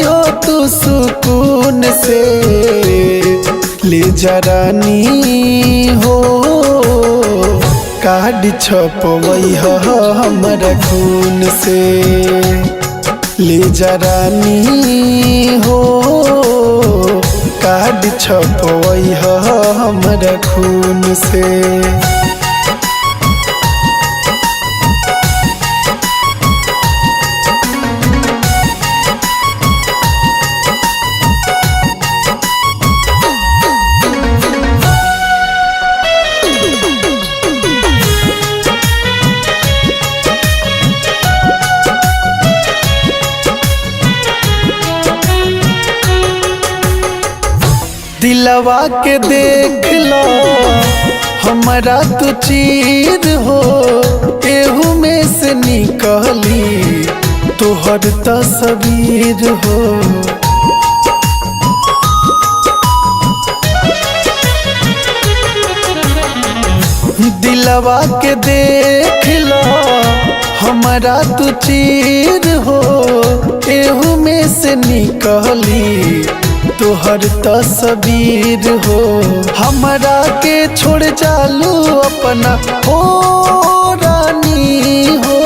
जई हो तू सुकून से, ले जा रानी हो कार्ड छपवई हो हमरा खून से, ले जा रानी हो कार्ड छपवई हो हमरा खून से। दिलवा के देख लो हमारा तू चीर हो, एहू में से निकली तोहर तस्वीर हो। दिलवा के देख लो हमारा तू चीर हो, एहू में से निकली तोहर तस्वीर हो। हमरा के छोड़ जालू अपना हो रानी हो,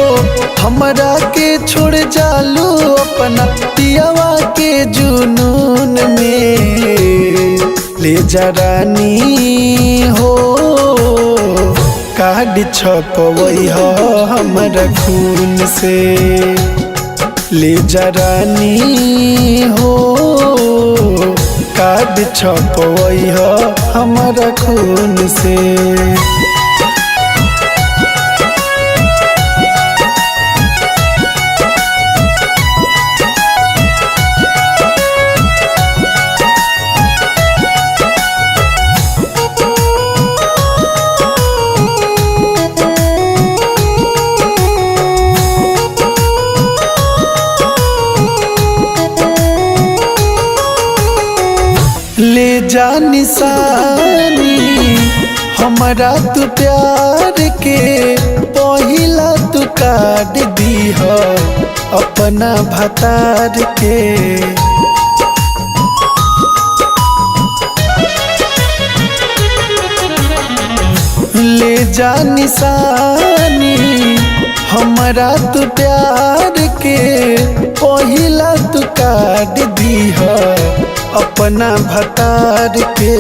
हमरा के छोड़ जालू अपना पियावा के जुनून में, ले जा रानी हो कार्ड छपवई हो हमरा खून से, ले जा रानी हो कार्ड छपवई हो हमरा खून से। ले जा निशानी हमारा तू प्यार के, पहिला तू कार्ड दी हो अपना भतार के। ले जा निशानी हमारा तू प्यार के, पहिला तू कार्ड दी हो अपना भतार के।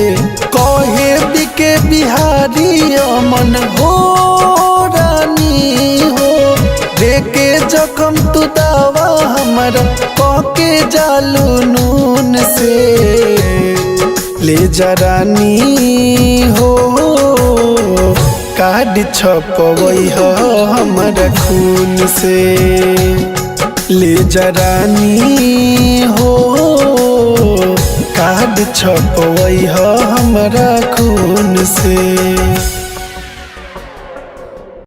कहे बिके बिहारी अमन हो रानी हो, देके जखम तू दावा हमारा कके जालू नून से, ले जा रानी हो कार्ड छपवई हो हमरा खून से, ले जा रानी हो कार्ड छपवई हो हमरा खून से।